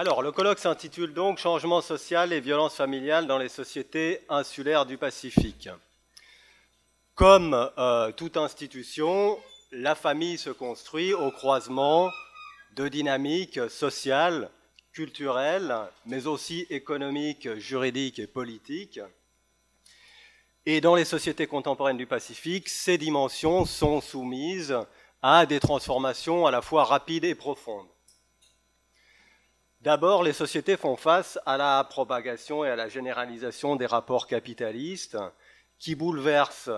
Alors, le colloque s'intitule donc « Changement social et violence familiale dans les sociétés insulaires du Pacifique ». Comme toute institution, la famille se construit au croisement de dynamiques sociales, culturelles, mais aussi économiques, juridiques et politiques. Et dans les sociétés contemporaines du Pacifique, ces dimensions sont soumises à des transformations à la fois rapides et profondes. D'abord, les sociétés font face à la propagation et à la généralisation des rapports capitalistes qui bouleversent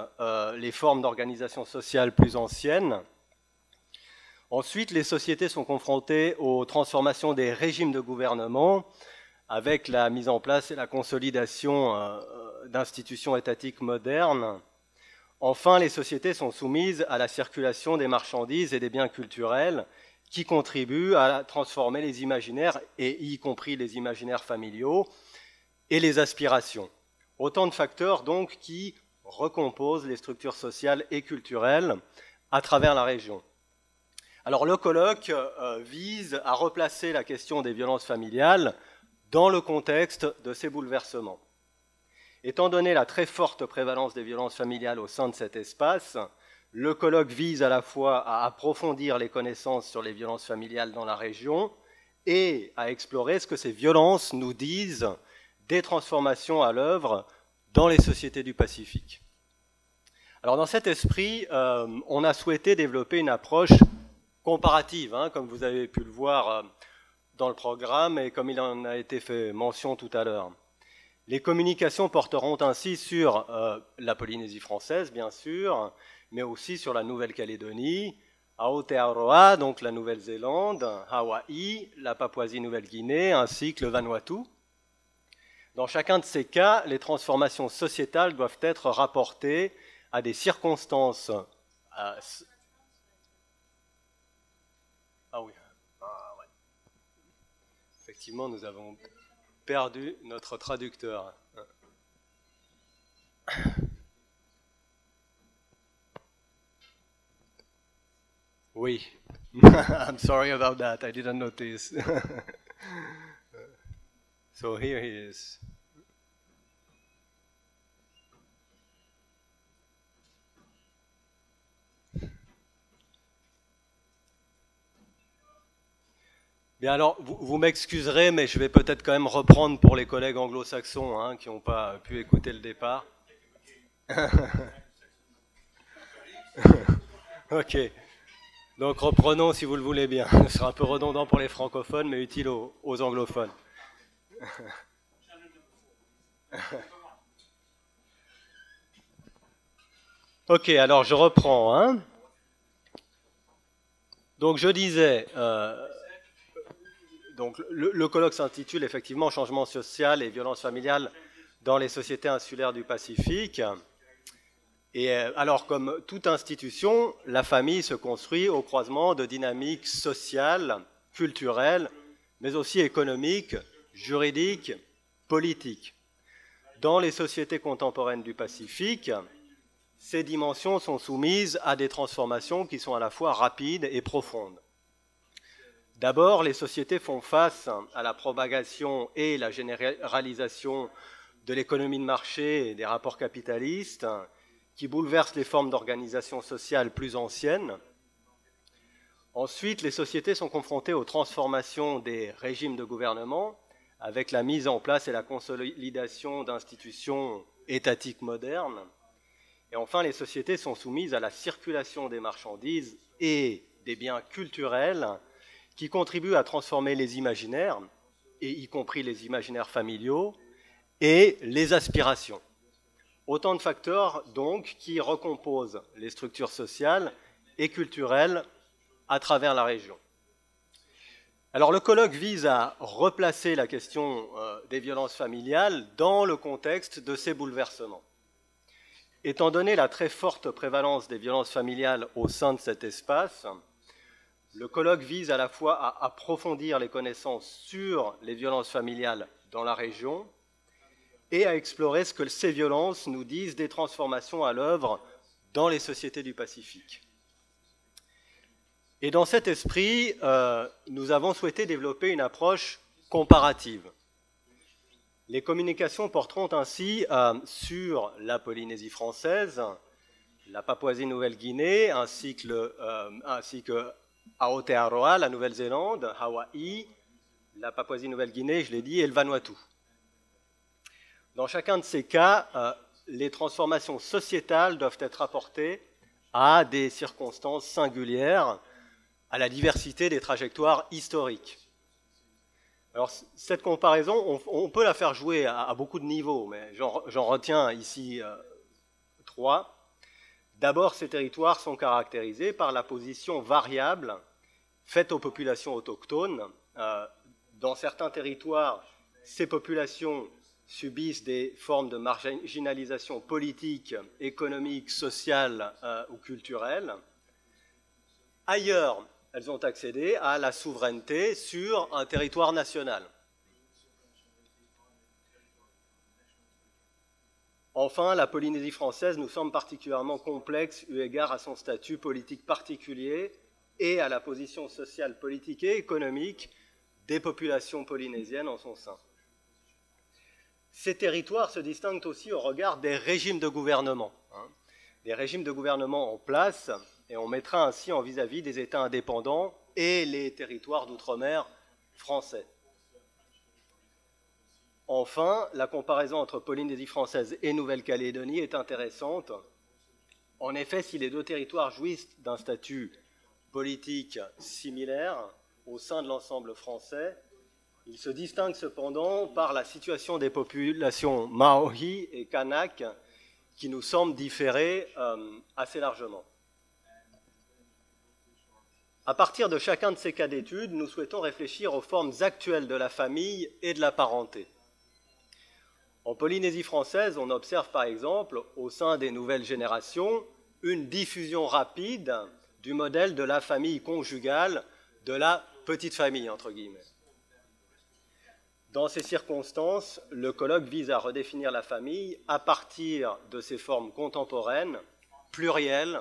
les formes d'organisation sociale plus anciennes. Ensuite, les sociétés sont confrontées aux transformations des régimes de gouvernement avec la mise en place et la consolidation d'institutions étatiques modernes. Enfin, les sociétés sont soumises à la circulation des marchandises et des biens culturels qui contribuent à transformer les imaginaires, et y compris les imaginaires familiaux, et les aspirations. Autant de facteurs donc qui recomposent les structures sociales et culturelles à travers la région. Alors le colloque vise à replacer la question des violences familiales dans le contexte de ces bouleversements. Étant donné la très forte prévalence des violences familiales au sein de cet espace, le colloque vise à la fois à approfondir les connaissances sur les violences familiales dans la région et à explorer ce que ces violences nous disent des transformations à l'œuvre dans les sociétés du Pacifique. Alors dans cet esprit, on a souhaité développer une approche comparative, comme vous avez pu le voir dans le programme et comme il en a été fait mention tout à l'heure. Les communications porteront ainsi sur la Polynésie française, bien sûr, mais aussi sur la Nouvelle-Calédonie, Aotearoa, donc la Nouvelle-Zélande, Hawaï, la Papouasie-Nouvelle-Guinée, ainsi que le Vanuatu. Dans chacun de ces cas, les transformations sociétales doivent être rapportées à des circonstances... Ah oui, ouais. Effectivement, nous avons perdu notre traducteur. Oui. I'm sorry about that. I didn't notice. So here he is. Bien alors, vous m'excuserez, mais je vais peut-être quand même reprendre pour les collègues anglo-saxons qui n'ont pas pu écouter le départ. Ok. Donc reprenons si vous le voulez bien. Ce sera un peu redondant pour les francophones, mais utile aux anglophones. Ok, alors je reprends. Donc je disais, donc le colloque s'intitule effectivement « Changement social et violence familiale dans les sociétés insulaires du Pacifique ». Et alors, comme toute institution, la famille se construit au croisement de dynamiques sociales, culturelles, mais aussi économiques, juridiques, politiques. Dans les sociétés contemporaines du Pacifique, ces dimensions sont soumises à des transformations qui sont à la fois rapides et profondes. D'abord, les sociétés font face à la propagation et la généralisation de l'économie de marché et des rapports capitalistes, qui bouleversent les formes d'organisation sociale plus anciennes. Ensuite, les sociétés sont confrontées aux transformations des régimes de gouvernement, avec la mise en place et la consolidation d'institutions étatiques modernes. Et enfin, les sociétés sont soumises à la circulation des marchandises et des biens culturels qui contribuent à transformer les imaginaires, et y compris les imaginaires familiaux, et les aspirations. Autant de facteurs, donc, qui recomposent les structures sociales et culturelles à travers la région. Alors, le colloque vise à replacer la question des violences familiales dans le contexte de ces bouleversements. Étant donné la très forte prévalence des violences familiales au sein de cet espace, le colloque vise à la fois à approfondir les connaissances sur les violences familiales dans la région, et à explorer ce que ces violences nous disent des transformations à l'œuvre dans les sociétés du Pacifique. Et dans cet esprit, nous avons souhaité développer une approche comparative. Les communications porteront ainsi sur la Polynésie française, la Papouasie-Nouvelle-Guinée, ainsi que Aotearoa, la Nouvelle-Zélande, Hawaï, la Papouasie-Nouvelle-Guinée, je l'ai dit, et le Vanuatu. Dans chacun de ces cas, les transformations sociétales doivent être apportées à des circonstances singulières, à la diversité des trajectoires historiques. Alors, cette comparaison, on peut la faire jouer à beaucoup de niveaux, mais j'en retiens ici 3. D'abord, ces territoires sont caractérisés par la position variable faite aux populations autochtones. Dans certains territoires, ces populations subissent des formes de marginalisation politique, économique, sociale ou culturelle. Ailleurs, elles ont accédé à la souveraineté sur un territoire national. Enfin, la Polynésie française nous semble particulièrement complexe eu égard à son statut politique particulier et à la position sociale, politique et économique des populations polynésiennes en son sein. Ces territoires se distinguent aussi au regard des régimes de gouvernement. Des régimes de gouvernement en place, et on mettra ainsi en vis-à-vis des États indépendants et les territoires d'outre-mer français. Enfin, la comparaison entre Polynésie française et Nouvelle-Calédonie est intéressante. En effet, si les deux territoires jouissent d'un statut politique similaire au sein de l'ensemble français, ils se distinguent cependant par la situation des populations Maohi et Kanak qui nous semble différer assez largement. À partir de chacun de ces cas d'étude, nous souhaitons réfléchir aux formes actuelles de la famille et de la parenté. En Polynésie française, on observe par exemple, au sein des nouvelles générations, une diffusion rapide du modèle de la famille conjugale, de la petite famille, entre guillemets. Dans ces circonstances, le colloque vise à redéfinir la famille à partir de ses formes contemporaines, plurielles,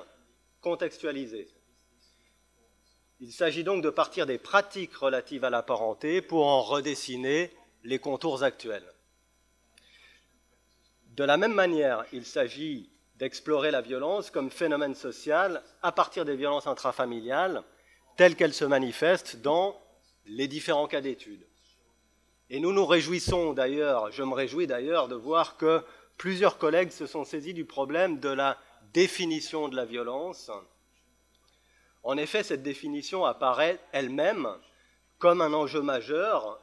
contextualisées. Il s'agit donc de partir des pratiques relatives à la parenté pour en redessiner les contours actuels. De la même manière, il s'agit d'explorer la violence comme phénomène social à partir des violences intrafamiliales telles qu'elles se manifestent dans les différents cas d'étude. Et nous nous réjouissons d'ailleurs, je me réjouis d'ailleurs de voir que plusieurs collègues se sont saisis du problème de la définition de la violence. En effet, cette définition apparaît elle-même comme un enjeu majeur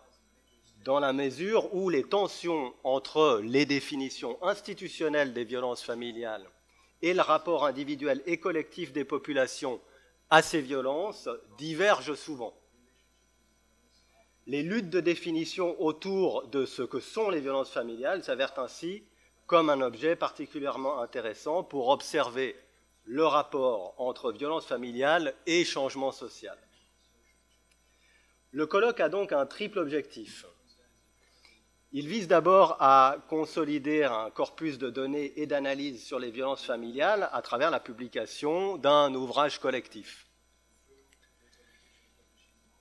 dans la mesure où les tensions entre les définitions institutionnelles des violences familiales et le rapport individuel et collectif des populations à ces violences divergent souvent. Les luttes de définition autour de ce que sont les violences familiales s'avèrent ainsi comme un objet particulièrement intéressant pour observer le rapport entre violence familiale et changement social. Le colloque a donc un triple objectif. Il vise d'abord à consolider un corpus de données et d'analyses sur les violences familiales à travers la publication d'un ouvrage collectif.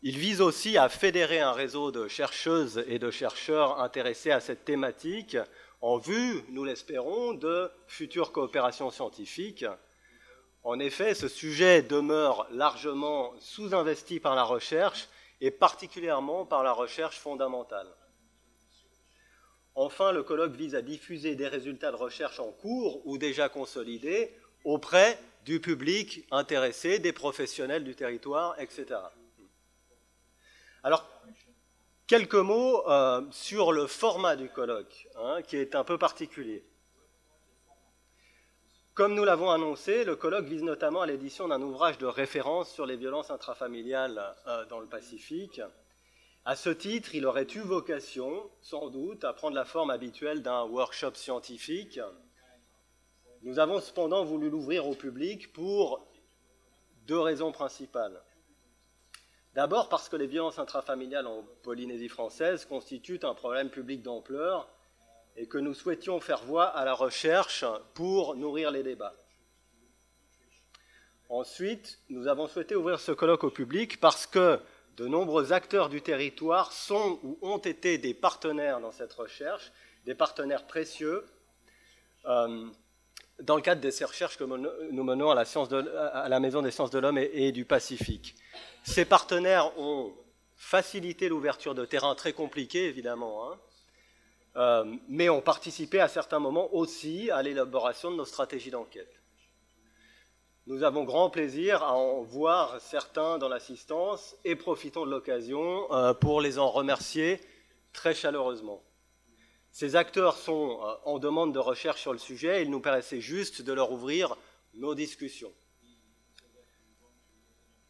Il vise aussi à fédérer un réseau de chercheuses et de chercheurs intéressés à cette thématique en vue, nous l'espérons, de futures coopérations scientifiques. En effet, ce sujet demeure largement sous-investi par la recherche et particulièrement par la recherche fondamentale. Enfin, le colloque vise à diffuser des résultats de recherche en cours ou déjà consolidés auprès du public intéressé, des professionnels du territoire, etc. Alors, quelques mots sur le format du colloque, qui est un peu particulier. Comme nous l'avons annoncé, le colloque vise notamment à l'édition d'un ouvrage de référence sur les violences intrafamiliales dans le Pacifique. À ce titre, il aurait eu vocation, sans doute, à prendre la forme habituelle d'un workshop scientifique. Nous avons cependant voulu l'ouvrir au public pour deux raisons principales. D'abord parce que les violences intrafamiliales en Polynésie française constituent un problème public d'ampleur et que nous souhaitions faire voix à la recherche pour nourrir les débats. Ensuite, nous avons souhaité ouvrir ce colloque au public parce que, de nombreux acteurs du territoire sont ou ont été des partenaires dans cette recherche, des partenaires précieux, dans le cadre de ces recherches que nous menons à la Maison des sciences de l'homme et du Pacifique. Ces partenaires ont facilité l'ouverture de terrains très compliqués, évidemment, mais ont participé à certains moments aussi à l'élaboration de nos stratégies d'enquête. Nous avons grand plaisir à en voir certains dans l'assistance et profitons de l'occasion pour les en remercier très chaleureusement. Ces acteurs sont en demande de recherche sur le sujet et il nous paraissait juste de leur ouvrir nos discussions.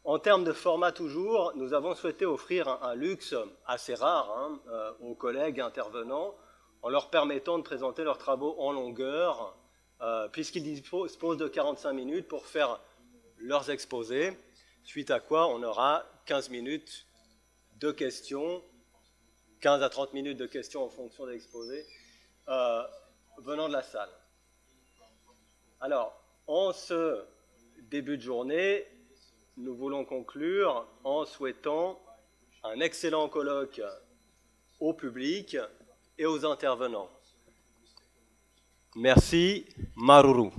En termes de format toujours, nous avons souhaité offrir un luxe assez rare aux collègues intervenants en leur permettant de présenter leurs travaux en longueur, puisqu'ils disposent de 45 minutes pour faire leurs exposés, suite à quoi on aura 15 minutes de questions, 15 à 30 minutes de questions en fonction des exposés venant de la salle. Alors, en ce début de journée, nous voulons conclure en souhaitant un excellent colloque au public et aux intervenants. Merci, Maruru.